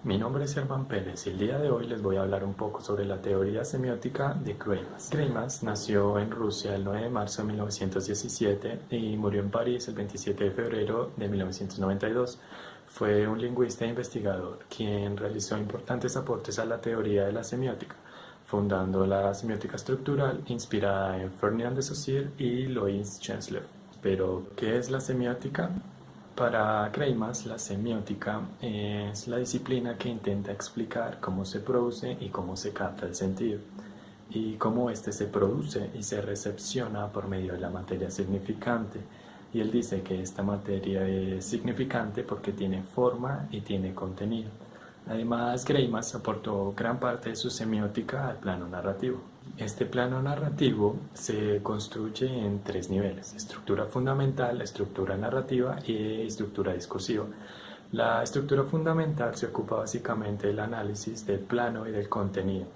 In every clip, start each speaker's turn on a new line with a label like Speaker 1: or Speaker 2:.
Speaker 1: Mi nombre es Germán Pérez y el día de hoy les voy a hablar un poco sobre la teoría semiótica de Greimas. Greimas nació en Rusia el 9 de marzo de 1917 y murió en París el 27 de febrero de 1992. Fue un lingüista e investigador quien realizó importantes aportes a la teoría de la semiótica, fundando la semiótica estructural inspirada en Ferdinand de Saussure y Louis Chenslev. Pero, ¿qué es la semiótica? Para Greimas, la semiótica es la disciplina que intenta explicar cómo se produce y cómo se capta el sentido, y cómo éste se produce y se recepciona por medio de la materia significante. Y él dice que esta materia es significante porque tiene forma y tiene contenido. Además, Greimas aportó gran parte de su semiótica al plano narrativo. Este plano narrativo se construye en tres niveles: estructura fundamental, estructura narrativa y estructura discursiva. La estructura fundamental se ocupa básicamente del análisis del plano y del contenido.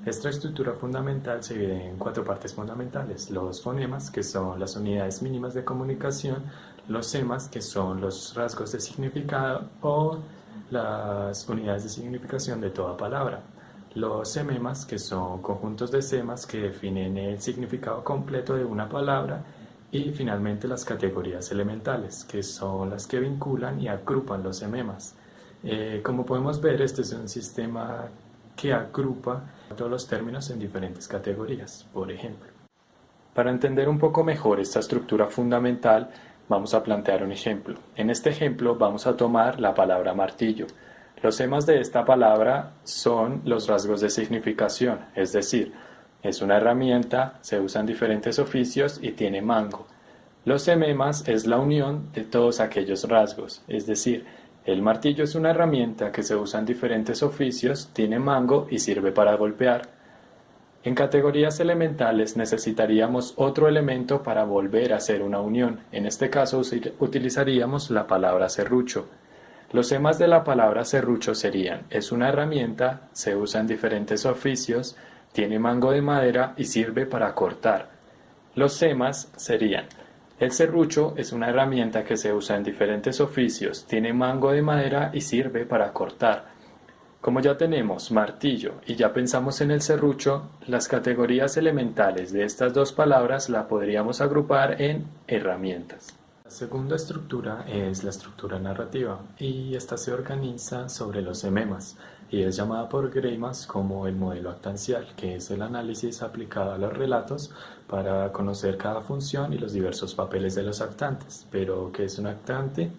Speaker 1: Esta estructura fundamental se divide en cuatro partes fundamentales: los fonemas, que son las unidades mínimas de comunicación; los semas, que son los rasgos de significado o las unidades de significación de toda palabra; los sememas, que son conjuntos de semas que definen el significado completo de una palabra; y finalmente las categorías elementales, que son las que vinculan y agrupan los sememas. Como podemos ver, este es un sistema que agrupa todos los términos en diferentes categorías. Por ejemplo, para entender un poco mejor esta estructura fundamental, vamos a plantear un ejemplo. En este ejemplo vamos a tomar la palabra martillo. Los semas de esta palabra son los rasgos de significación, es decir, es una herramienta, se usa en diferentes oficios y tiene mango. Los sememas es la unión de todos aquellos rasgos, es decir, el martillo es una herramienta que se usa en diferentes oficios, tiene mango y sirve para golpear. En categorías elementales necesitaríamos otro elemento para volver a hacer una unión. En este caso utilizaríamos la palabra serrucho. Los semas de la palabra serrucho serían: es una herramienta, se usa en diferentes oficios, tiene mango de madera y sirve para cortar. Los semas serían: el serrucho es una herramienta que se usa en diferentes oficios, tiene mango de madera y sirve para cortar. Como ya tenemos martillo y ya pensamos en el serrucho, las categorías elementales de estas dos palabras la podríamos agrupar en herramientas. La segunda estructura es la estructura narrativa, y esta se organiza sobre los sememas y es llamada por Greimas como el modelo actancial, que es el análisis aplicado a los relatos para conocer cada función y los diversos papeles de los actantes. Pero, ¿qué es un actante?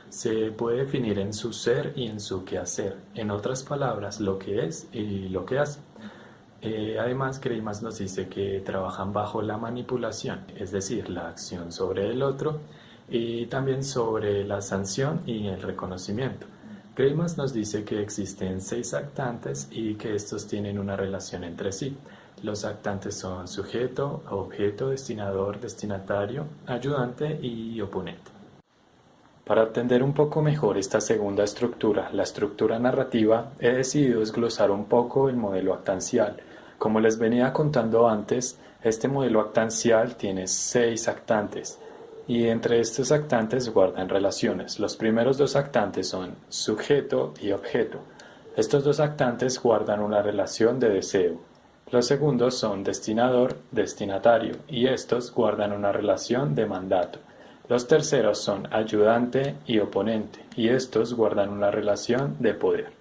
Speaker 1: Se puede definir en su ser y en su quehacer, en otras palabras, lo que es y lo que hace. Además, Greimas nos dice que trabajan bajo la manipulación, es decir, la acción sobre el otro, y también sobre la sanción y el reconocimiento. Greimas nos dice que existen 6 actantes y que estos tienen una relación entre sí. Los actantes son sujeto, objeto, destinador, destinatario, ayudante y oponente. Para entender un poco mejor esta segunda estructura, la estructura narrativa, he decidido desglosar un poco el modelo actancial. Como les venía contando antes, este modelo actancial tiene 6 actantes, y entre estos actantes guardan relaciones. Los primeros 2 actantes son sujeto y objeto. Estos 2 actantes guardan una relación de deseo. Los segundos son destinador, destinatario, y estos guardan una relación de mandato. Los terceros son ayudante y oponente, y estos guardan una relación de poder.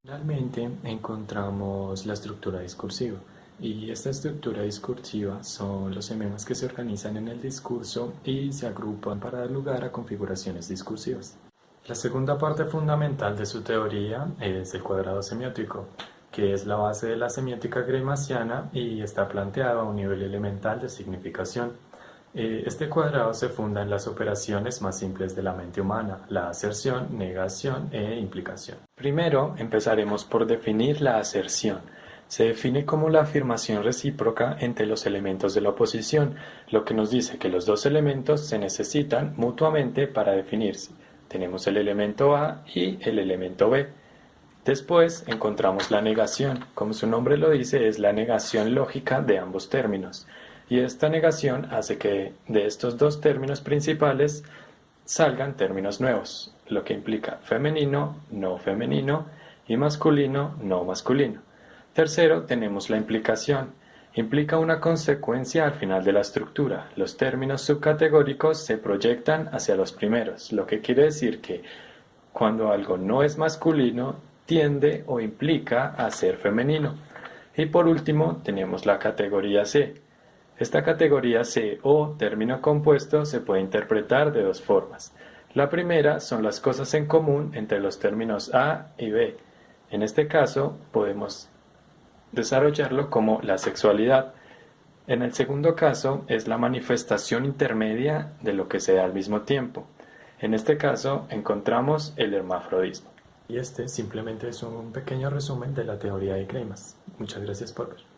Speaker 1: Finalmente encontramos la estructura discursiva, y esta estructura discursiva son los sememas que se organizan en el discurso y se agrupan para dar lugar a configuraciones discursivas. La segunda parte fundamental de su teoría es el cuadrado semiótico, que es la base de la semiótica greimasiana y está planteado a un nivel elemental de significación. Este cuadrado se funda en las operaciones más simples de la mente humana: la aserción, negación e implicación. Primero, empezaremos por definir la aserción. Se define como la afirmación recíproca entre los elementos de la oposición, lo que nos dice que los dos elementos se necesitan mutuamente para definirse. Tenemos el elemento A y el elemento B. Después encontramos la negación. Como su nombre lo dice, es la negación lógica de ambos términos. Y esta negación hace que de estos dos términos principales salgan términos nuevos, lo que implica femenino, no femenino, y masculino, no masculino. Tercero, tenemos la implicación. Implica una consecuencia al final de la estructura. Los términos subcategóricos se proyectan hacia los primeros, lo que quiere decir que cuando algo no es masculino, tiende o implica a ser femenino. Y por último, tenemos la categoría C. Esta categoría C o término compuesto se puede interpretar de dos formas. La primera son las cosas en común entre los términos A y B. En este caso, podemos desarrollarlo como la sexualidad. En el segundo caso, es la manifestación intermedia de lo que se da al mismo tiempo. En este caso, encontramos el hermafrodismo. Y este simplemente es un pequeño resumen de la teoría de Greimas. Muchas gracias por ver.